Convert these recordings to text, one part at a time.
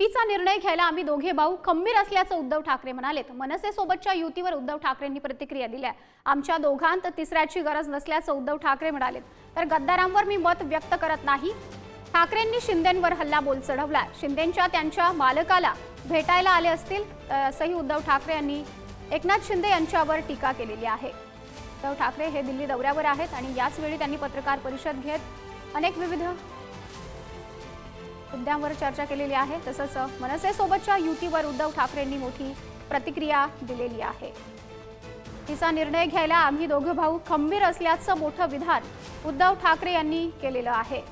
युतीचा निर्णय घ्यायला आम्ही दोघे भाऊ खंबीर असल्याचं उद्धव ठाकरे म्हणालेत। मनसे सोबतच्या युतीवर उद्धव ठाकरेंनी प्रतिक्रिया दिल्या। आमच्या दोघांत तिसऱ्याची गरज नसल्याचं उद्धव ठाकरे म्हणालेत। तर गद्दारांवर मी मत व्यक्त करत नाही। ठाकरेंनी शिंदेंवर हल्लाबोल चढवला। शिंदेंच्या त्यांच्या मालकाला भेटायला आले असतील असंही उद्धव ठाकरे यांनी एकनाथ शिंदे यांच्यावर टीका केलेली आहे। उद्धव ठाकरे हे दिल्ली दौऱ्यावर आहेत आणि याच वेळी त्यांनी पत्रकार परिषद घेत अनेक विविध मुद्द्यांवर चर्चा केलेली आहे। तसंच मनसे सोबतच्या युतीवर उद्धव ठाकरेंनी मोठी प्रतिक्रिया दिलेली आहे। तिचा निर्णय घ्यायला आम्ही दोघे भाऊ खंबीर असल्याचं मोठं विधान उद्धव ठाकरे यांनी केलेलं आहे।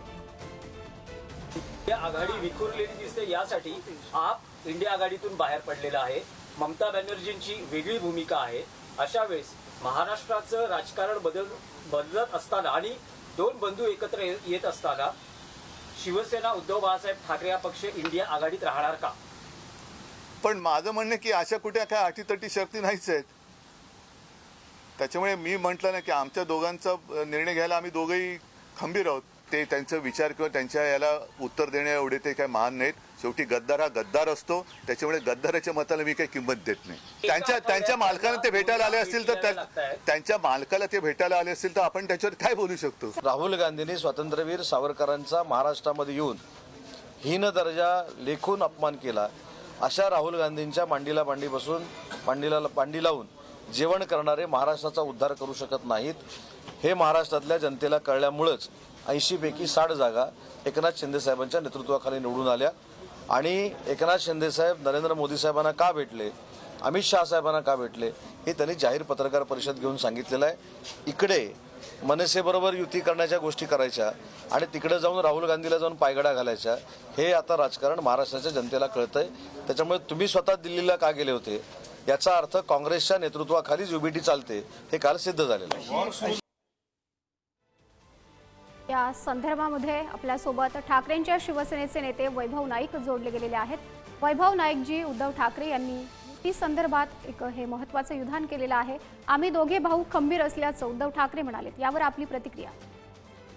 आघाडी विखुरलेली दिसते, यासाठी आप इंडिया आघाडीतून बाहेर पडलेला आहे। ममता बॅनर्जींची वेगळी भूमिका आहे। अशा वेळेस महाराष्ट्राचं राजकारण बदलत असताना आणि दोन बंधू एकत्र येत असताना शिवसेना उद्धव बाळासाहेब ठाकरे हा पक्ष इंडिया आघाडीत राहणार का? पण माझं म्हणणं की अशा कुठे काय अटीतटी शर्ती नाहीच आहेत। त्याच्यामुळे मी म्हटलं ना की आमच्या दोघांचा निर्णय घ्यायला आम्ही दोघेही खंबीर आहोत। ते त्यांचा विचार किंवा त्यांच्या याला उत्तर देण्या एवढे ते काय महान नाहीत। शेवटी गद्दार हा गद्दार असतो, त्याच्यामुळे गद्दाराच्या मताला मी काही किंमत देत नाही। त्यांच्या मालकाला ते भेटायला आले असतील तर त्यांच्या मालकाला ते भेटायला आले असतील तर आपण त्याच्यावर काय बोलू शकतो? राहुल गांधींनी स्वातंत्र्यवीर सावरकरांचा महाराष्ट्रामध्ये येऊन हीन दर्जा लेखून अपमान केला। अशा राहुल गांधींच्या मांडीला मांडी बसून मांडी लावून जेवण करणारे महाराष्ट्राचा उद्धार करू शकत नाहीत। हे महाराष्ट्रातल्या जनतेला कळल्यामुळेच 80 पैकी 60 जागा एकनाथ शिंदे साहेबांच्या नेतृत्वाखाली निवडून आल्या। आणि एकनाथ शिंदे साहेब नरेंद्र मोदी साहेबांना का भेटले, अमित शाह साहेबांना का भेटले, हे त्यांनी जाहीर पत्रकार परिषद घेऊन सांगितलेलं आहे। इकडे मनसेबरोबर युती करण्याच्या गोष्टी करायच्या आणि तिकडे जाऊन राहुल गांधीला जाऊन पायगडा घालायच्या, हे आता राजकारण महाराष्ट्राच्या जनतेला कळतंय। त्याच्यामुळे तुम्ही स्वतः दिल्लीला का गेले होते याचा अर्थ काँग्रेसच्या नेतृत्वाखालीच युबीटी चालते हे काल सिद्ध झालेलं आहे। या संदर्भामध्ये आपल्यासोबत ठाकरेंच्या शिवसेनेचे नेते वैभव नाईक जोडले गेलेले आहेत। वैभव नाईकजी, उद्धव ठाकरे यांनी युती संदर्भात एक हे महत्त्वाचं विधान केलेलं आहे। आम्ही दोघे भाऊ खंबीर असल्याचं उद्धव ठाकरे म्हणालेत। यावर आपली प्रतिक्रिया।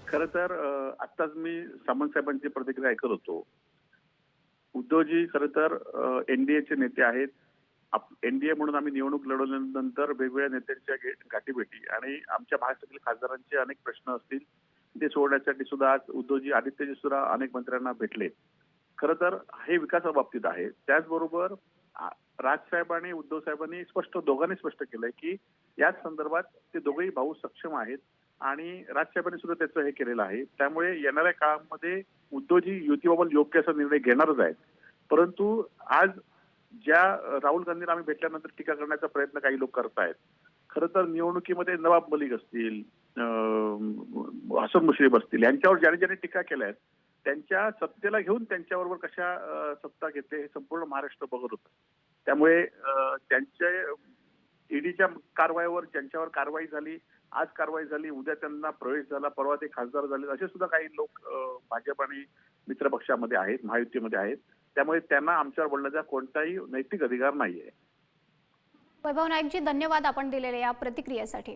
खरं तर आत्ताच मी सामंत साहेबांची प्रतिक्रिया ऐकत होतो। उद्धवजी खरं तर एनडीएचे नेते आहेत। एनडीए म्हणून आम्ही निवडणूक लढवल्यानंतर वेगवेगळ्या नेत्यांच्या गाठीभेटी आणि आमच्या महाराष्ट्रातील खासदारांचे अनेक प्रश्न असतील ते सोडण्यासाठी सुद्धा आज उद्धवजी आदित्यजी सुद्धा अनेक मंत्र्यांना भेटले। खरं तर हे विकासाबाबतीत आहे। त्याचबरोबर राजसाहेब आणि उद्धव साहेबांनी दोघांनी स्पष्ट केलंय की याच संदर्भात ते दोघेही भाऊ सक्षम आहेत आणि राजसाहेबांनी सुद्धा त्याचं हे केलेलं आहे। त्यामुळे येणाऱ्या काळामध्ये उद्धवजी युतीबाबत योग्य असा निर्णय घेणारच आहेत। परंतु आज ज्या राहुल गांधींना आम्ही भेटल्यानंतर टीका करण्याचा प्रयत्न काही लोक करतायत, खरं तर निवडणुकीमध्ये नवाब मलिक असतील, हसन मुश्रीफ असतील, यांच्यावर ज्याने टीका केल्या आहेत त्यांच्या सत्तेला घेऊन त्यांच्याबरोबर कशा सत्ता घेते हे संपूर्ण महाराष्ट्र बघत होतं। त्यामुळे त्यांच्या ईडीच्या कारवाईवर ज्यांच्यावर कारवाई झाली, आज कारवाई झाली, उद्या त्यांना प्रवेश झाला, परवा ते खासदार झाले, असे सुद्धा काही लोक भाजप आणि मित्र पक्षामध्ये आहेत, महायुतीमध्ये आहेत। त्यामुळे त्यांना आमच्यावर बोलण्याचा कोणताही नैतिक अधिकार नाहीये। वैभव नाईकजी, धन्यवाद आपण दिलेल्या या प्रतिक्रियेसाठी।